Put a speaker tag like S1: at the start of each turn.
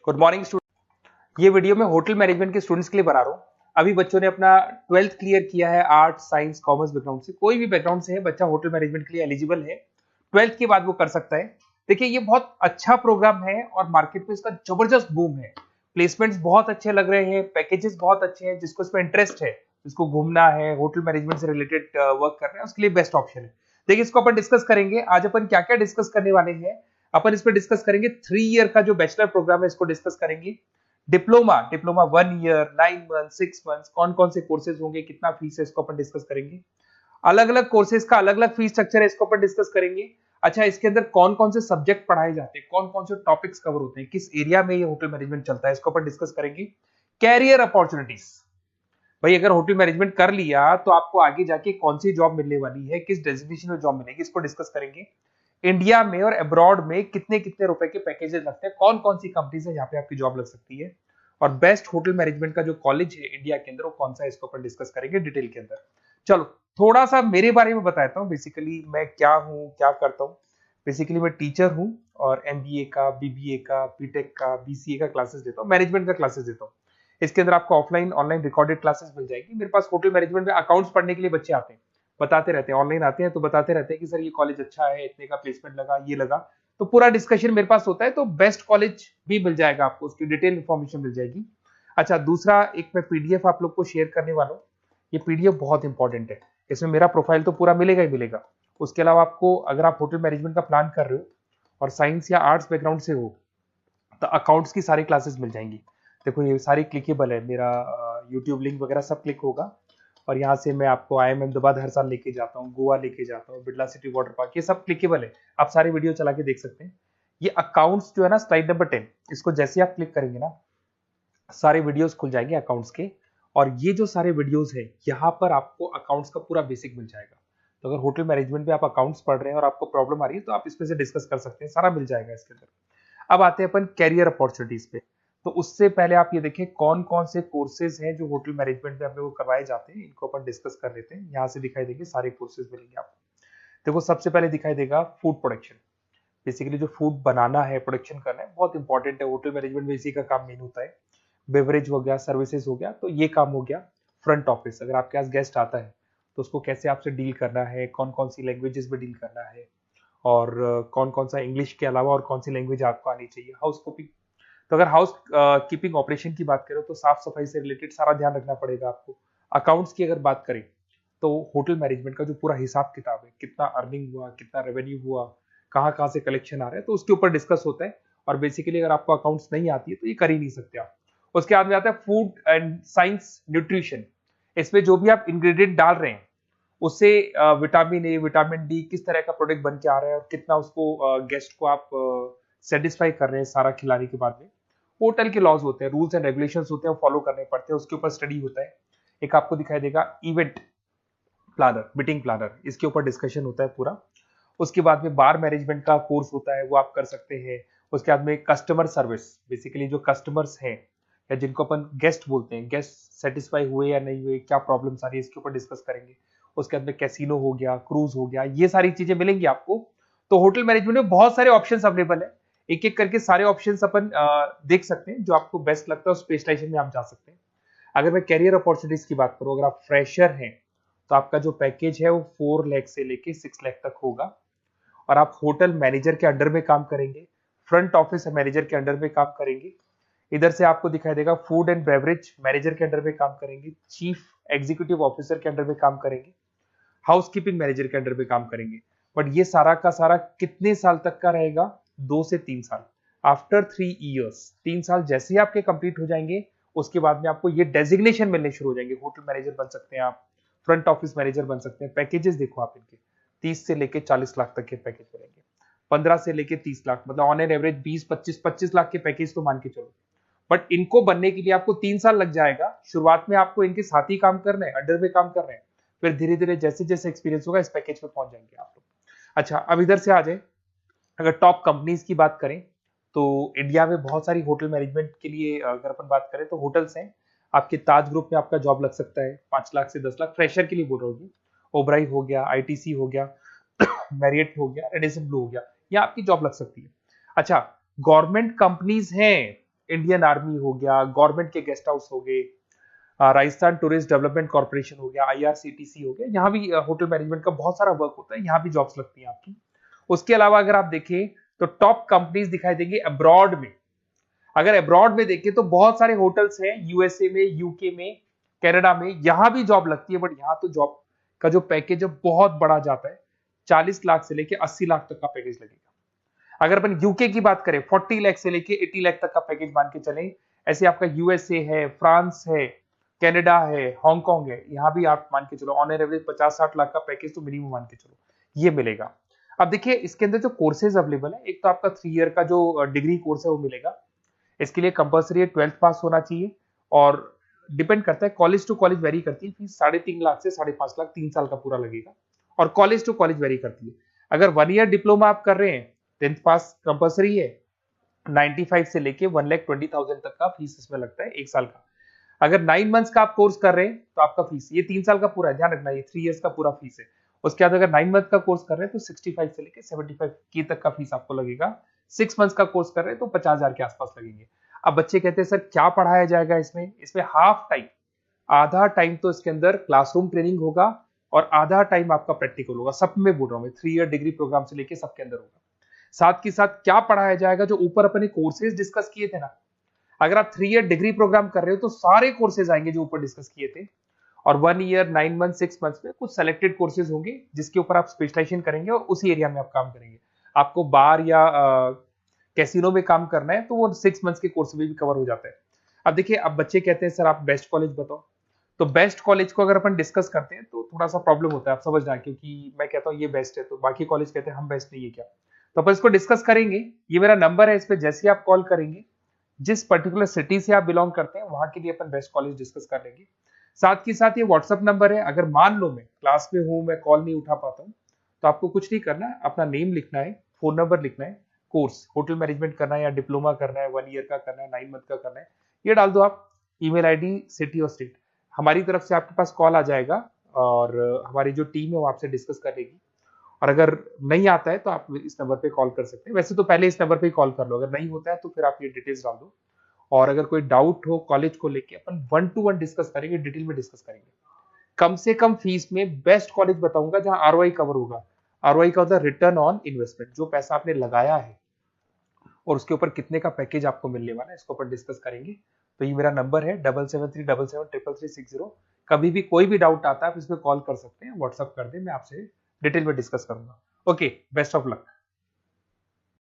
S1: Good morning student. ये video मैं hotel management के स्टूडेंट्स के लिए बना रहा हूँ। अभी बच्चों ने अपना 12th क्लियर किया है, आर्ट साइंस कॉमर्स बैकग्राउंड से, कोई भी बैकग्राउंड से है बच्चा होटल मैनेजमेंट के लिए एलिजिबल है। 12th के बाद वो कर सकता है। देखिए ये बहुत अच्छा प्रोग्राम है और मार्केट में इसका जबरदस्त बूम है। प्लेसमेंट्स बहुत अच्छे लग रहे हैं, पैकेजेस बहुत अच्छे हैं। जिसको इसमें इंटरेस्ट है, जिसको घूमना है, होटल मैनेजमेंट से रिलेटेड वर्क करना है, उसके लिए बेस्ट ऑप्शन है। देखिए इसको अपन डिस्कस करेंगे आज। अपन क्या क्या डिस्कस करने वाले हैं, अपन इस पर डिस्कस करेंगे 3 ईयर का जो बैचलर प्रोग्राम है इसको डिस्कस करेंगे। डिप्लोमा 1 ईयर, 9 मंथ, 6 मंथ, कौन कौन से कोर्सेज होंगे, कितना फीस है, इसको अपन डिस्कस करेंगे। अलग अलग कोर्सेज का अलग अलग फीस स्ट्रक्चर है, इसको अपन डिस्कस करेंगे। अच्छा, इसके अंदर कौन कौन से सब्जेक्ट पढ़ाए जाते हैं, कौन कौन से टॉपिक्स कवर होते हैं, किस एरिया में ये होटल मैनेजमेंट चलता है, इसको अपन डिस्कस करेंगे। कैरियर अपॉर्चुनिटीज, भाई अगर होटल मैनेजमेंट कर लिया तो आपको आगे जाके कौन सी जॉब मिलने वाली है, किस डेजिग्नेशन में जॉब मिलेगी, इसको डिस्कस करेंगे। इंडिया में और अब्रॉड में कितने कितने रुपए के पैकेजेस लगते हैं, कौन कौन सी कंपनी है जहां पे आपकी जॉब लग सकती है, और बेस्ट होटल मैनेजमेंट का जो कॉलेज है इंडिया के अंदर वो कौन सा है, इसको अपन डिस्कस करेंगे डिटेल के अंदर। चलो थोड़ा सा मेरे बारे में बताता हूँ। बेसिकली मैं क्या हूँ, क्या करता हूँ। बेसिकली मैं टीचर हूँ और एमबीए का, बीबीए का, बीटेक का, बीसीए का क्लासेस देता हूँ, मैनेजमेंट का क्लासेस देता हूँ। इसके अंदर आपको ऑफलाइन ऑनलाइन रिकॉर्डेड क्लासेस मिल जाएगी। मेरे पास होटल मैनेजमेंट में अकाउंट्स पढ़ने के लिए बच्चे आते हैं, बताते रहते हैं, ऑनलाइन आते हैं तो बताते रहते हैं कि सर ये कॉलेज अच्छा है, इतने का प्लेसमेंट लगा, ये लगा। तो पूरा डिस्कशन मेरे पास होता है, तो बेस्ट कॉलेज भी मिल जाएगा आपको, उसकी डिटेल इंफॉर्मेशन मिल जाएगी। अच्छा, दूसरा एक मैं पीडीएफ आप लोग को शेयर करने वाला हूँ। ये पीडीएफ बहुत इंपॉर्टेंट है, इसमें मेरा प्रोफाइल तो पूरा मिलेगा ही मिलेगा। उसके अलावा आपको अगर आप होटल मैनेजमेंट का प्लान कर रहे हो और साइंस या आर्ट्स बैकग्राउंड से हो तो अकाउंट्स की सारी क्लासेस मिल जाएंगी। देखो ये सारी क्लिकेबल है, मेरा यूट्यूब लिंक वगैरह सब क्लिक होगा। और यहाँ से मैं आपको IIM अहमदाबाद हर साल लेके जाता हूँ, गोवा लेके जाता हूँ, बिरला सिटी वाटर पार्क, ये सब क्लिकेबल है। आप सारी वीडियो चला के देख सकते हैं। ये अकाउंट्स जो है ना, स्लाइड नंबर 10, इसको जैसे आप क्लिक करेंगे ना सारे वीडियोस खुल जाएंगे अकाउंट्स के। और ये जो सारे वीडियोस है यहाँ पर आपको अकाउंट्स का पूरा बेसिक मिल जाएगा। तो अगर होटल मैनेजमेंट में आप अकाउंट्स पढ़ रहे हैं और आपको प्रॉब्लम आ रही है तो आप इसमें से डिस्कस कर सकते हैं, सारा मिल जाएगा इसके अंदर। अब आते हैं अपन कैरियर अपॉर्चुनिटीज पे। तो उससे पहले आप ये देखें कौन कौन से कोर्सेज हैं जो होटल मैनेजमेंट में अपने को करवाए जाते हैं, इनको अपन डिस्कस कर लेते हैं। यहाँ से दिखाई देंगे सारे कोर्सेज मिलेंगे आपको। देखो सबसे पहले दिखाई देगा फूड प्रोडक्शन। बेसिकली जो फूड बनाना है, प्रोडक्शन करना है, बहुत इंपॉर्टेंट है होटल मैनेजमेंट में, इसी का काम मेन होता है। बेवरेज हो गया, सर्विसेज हो गया, तो ये काम हो गया। फ्रंट ऑफिस, अगर आपके पास गेस्ट आता है तो उसको कैसे आपसे डील करना है, कौन कौन सी लैंग्वेजेस में डील करना है, और कौन कौन सा इंग्लिश के अलावा और कौन सी लैंग्वेज आपको आनी चाहिए। हाउस कीपिंग, तो अगर हाउस कीपिंग ऑपरेशन की बात करें तो साफ सफाई से रिलेटेड सारा ध्यान रखना पड़ेगा आपको। अकाउंट्स की अगर बात करें तो होटल मैनेजमेंट का जो पूरा हिसाब किताब है, कितना अर्निंग हुआ, कितना रेवेन्यू हुआ, कहाँ कहाँ से कलेक्शन आ रहा है, तो उसके ऊपर डिस्कस होता है। और बेसिकली अगर आपको अकाउंट्स नहीं आती है तो ये कर ही नहीं सकते आप। उसके बाद में आता है फूड एंड साइंस न्यूट्रिशन। इसमें जो भी आप इंग्रेडिएंट डाल रहे हैं उससे विटामिन ए, विटामिन डी, किस तरह का प्रोडक्ट बन के आ रहा है और कितना उसको गेस्ट को आप सेटिस्फाई कर रहे हैं सारा खिलाने के बाद में। होटल के लॉज होते हैं, रूल्स एंड रेगुलेशंस होते हैं, वो फॉलो करने पड़ते हैं, उसके ऊपर स्टडी होता है। एक आपको दिखाई देगा इवेंट प्लानर, मीटिंग प्लानर, इसके ऊपर डिस्कशन होता है पूरा। उसके बाद में बार मैनेजमेंट का कोर्स होता है, वो आप कर सकते हैं। उसके बाद में कस्टमर सर्विस, बेसिकली जो कस्टमर्स हैं या जिनको अपन गेस्ट बोलते हैं, गेस्ट सेटिस्फाई हुए या नहीं हुए, क्या प्रॉब्लम्स आ रही है, इसके ऊपर डिस्कस करेंगे। उसके बाद में कैसीनो हो गया, क्रूज हो गया, ये सारी चीजें मिलेंगी आपको। तो होटल मैनेजमेंट में बहुत सारे ऑप्शंस अवेलेबल है, एक एक करके सारे ऑप्शंस अपन देख सकते हैं। जो आपको बेस्ट लगता है उस स्पेशलाइजेशन में आप जा सकते हैं। अगर मैं कैरियर अपॉर्चुनिटीज की बात करूं, अगर आप फ्रेशर हैं तो आपका जो पैकेज है वो 4 लाख से लेके 6 लाख तक होगा। और आप होटल मैनेजर के अंडर में काम करेंगे, फ्रंट ऑफिस मैनेजर के अंडर में काम करेंगे। इधर से आपको दिखाई देगा फूड एंड बेवरेज मैनेजर के अंडर में काम करेंगे, चीफ एग्जीक्यूटिव ऑफिसर के अंडर में काम करेंगे, हाउसकीपिंग मैनेजर के अंडर में काम करेंगे। बट ये सारा का सारा कितने साल तक का रहेगा? 2 से 3 साल। आफ्टर 3 ईयर्स, 3 साल जैसे ही आपके कंप्लीट हो जाएंगे उसके बाद में आपको ये डेजिग्नेशन मिलने शुरू हो जाएंगे। होटल मैनेजर बन सकते हैं आप, फ्रंट ऑफिस मैनेजर बन सकते हैं। पैकेजेस देखो आप इनके, 30 से लेके 40 लाख तक के पैकेज मिलेंगे, 15 से लेके 30 लाख, मतलब ऑन एन एवरेज 20-25 लाख के पैकेज तो मान के चलो। बट इनको बनने के लिए आपको 3 साल लग जाएगा। शुरुआत में आपको इनके साथ ही काम करना है, अंडर में काम कर रहे हैं, फिर धीरे धीरे जैसे जैसे एक्सपीरियंस होगा इस पैकेज पे पहुंच जाएंगे आप लोग। अच्छा, अब इधर से आ जाए, अगर टॉप कंपनीज की बात करें तो इंडिया में बहुत सारी होटल मैनेजमेंट के लिए अगर अपन बात करें तो होटल्स हैं। आपके ताज ग्रुप में आपका जॉब लग सकता है 5 लाख से 10 लाख, फ्रेशर के लिए बोल रहा हूँ। ओबराई हो गया, आईटीसी हो गया, मैरियट हो गया, रेडिसन ब्लू हो गया, ये आपकी जॉब लग सकती है। अच्छा, गवर्नमेंट कंपनीज हैं इंडियन आर्मी हो गया, गवर्नमेंट के गेस्ट हाउस हो गए, राजस्थान टूरिस्ट डेवलपमेंट कॉर्पोरेशन हो गया, आईआरसीटीसी हो गया, यहाँ भी होटल मैनेजमेंट का बहुत सारा वर्क होता है, यहाँ भी जॉब्स लगती हैं आपकी। उसके अलावा अगर आप देखें तो टॉप कंपनीज दिखाई देंगे अब्रॉड में। अगर अब्रॉड में देखें तो बहुत सारे होटल्स हैं यूएसए में, यूके में, कनाडा में, यहां भी जॉब लगती है, बट यहाँ तो जॉब का जो पैकेज है बहुत बड़ा जाता है, 40 लाख से लेके 80 लाख तक का पैकेज लगेगा। अगर अपन यूके की बात करें 40 लाख से लेके 80 लाख तक का पैकेज मान के चलें। ऐसे आपका यूएसए है, फ्रांस है, कनाडा है, हांगकांग है, यहाँ भी आप मान के चलो ऑन एवरेज 50-60 लाख का पैकेज तो मिनिमम मान के चलो ये मिलेगा। अब देखिए इसके अंदर जो कोर्सेज अवेलेबल है, एक तो आपका 3 ईयर का जो डिग्री कोर्स है वो मिलेगा। इसके लिए कंपलसरी 12th पास होना चाहिए, और डिपेंड करता है कॉलेज टू कॉलेज वेरी करती है फीस, 3.5 लाख से 5.5 लाख 3 साल का पूरा लगेगा, और कॉलेज टू कॉलेज वेरी करती है। अगर 1 ईयर डिप्लोमा आप कर रहे हैं, 10th पास कंपलसरी है, 95 से लेके 1,20,000 तक का फीस इसमें लगता है एक साल का। अगर 9 मंथ्स का आप कोर्स कर रहे हैं तो आपका फीस, ये 3 साल का पूरा है, ध्यान रखना, ये 3 इयर्स का पूरा फीस है। उसके बाद अगर 9 मंथ का कोर्स कर रहे हैं तो 65 से लेके 75 के तक का फीस आपको लगेगा। 6 मंथ्स का कोर्स कर रहे हैं तो 50,000 के आसपास लगेंगे। अब बच्चे कहते हैं सर क्या पढ़ाया जाएगा इसमें? इसमें हाफ टाइम, आधा टाइम तो इसके अंदर क्लासरूम ट्रेनिंग होगा और आधा टाइम आपका प्रैक्टिकल होगा। सब में बोल रहा हूं मैं, 3 ईयर डिग्री प्रोग्राम से लेके सबके अंदर होगा। साथ के साथ क्या पढ़ाया जाएगा, जो ऊपर अपने कोर्सेज डिस्कस किए थे ना, अगर आप 3 ईयर डिग्री प्रोग्राम कर रहे हो तो सारे कोर्सेज आएंगे जो ऊपर डिस्कस किए थे, और 1 ईयर, 9 मंथ, 6 मंथ्स में कुछ सेलेक्टेड कोर्सेज होंगे जिसके ऊपर आप स्पेशलाइजेशन करेंगे और उसी एरिया में आप काम करेंगे। आपको बार या कैसीनो में काम करना है तो वो 6 मंथ्स के कोर्स में भी कवर हो जाता है। अब देखिए, अब बच्चे कहते हैं सर आप बेस्ट कॉलेज बताओ, तो बेस्ट कॉलेज को अगर अपन डिस्कस करते हैं तो थोड़ा सा प्रॉब्लम होता है, आप समझना, क्योंकि मैं कहता हूँ ये बेस्ट है तो बाकी कॉलेज कहते हैं हम बेस्ट नहीं है क्या, तो अपन इसको डिस्कस करेंगे। ये मेरा नंबर है, इस पे जैसे ही आप कॉल करेंगे, जिस पर्टिकुलर सिटी से आप बिलोंग करते हैं वहां के लिए अपन बेस्ट कॉलेज डिस्कस कर लेंगे। साथ ही साथ ये व्हाट्सअप नंबर है, अगर मान लो मैं क्लास में हूं, मैं कॉल नहीं उठा पाता हूँ, तो आपको कुछ नहीं करना है, अपना नेम लिखना है, फोन नंबर लिखना है, कोर्स होटल मैनेजमेंट करना है या डिप्लोमा करना है, 1 ईयर का करना है, 9 मंथ का करना है, ये डाल दो आप, ईमेल आईडी, सिटी और स्टेट, हमारी तरफ से आपके पास कॉल आ जाएगा और हमारी जो टीम है वो आपसे डिस्कस कर लेगी। और अगर नहीं आता है तो आप इस नंबर पे कॉल कर सकते हैं, वैसे तो पहले इस नंबर पे कॉल कर लो, अगर नहीं होता है तो फिर आप ये डिटेल्स डाल दो। और अगर कोई डाउट हो कॉलेज को लेके, अपन 1-to-1 डिस्कस करेंगे, डिटेल में डिस्कस करेंगे। कम से कम फीस में बेस्ट कॉलेज बताऊंगा जहां आरओआई कवर होगा। आरओआई का होता है रिटर्न ऑन इन्वेस्टमेंट, जो पैसा आपने लगाया है और उसके ऊपर कितने का पैकेज आपको मिलने वाला है, इसको अपन डिस्कस करेंगे। तो ये मेरा नंबर है 7737733360। कभी भी कोई भी डाउट आता है आप इस पर कॉल कर सकते हैं, व्हाट्सअप कर दे, मैं आपसे डिटेल में डिस्कस करूंगा। Okay, best of luck.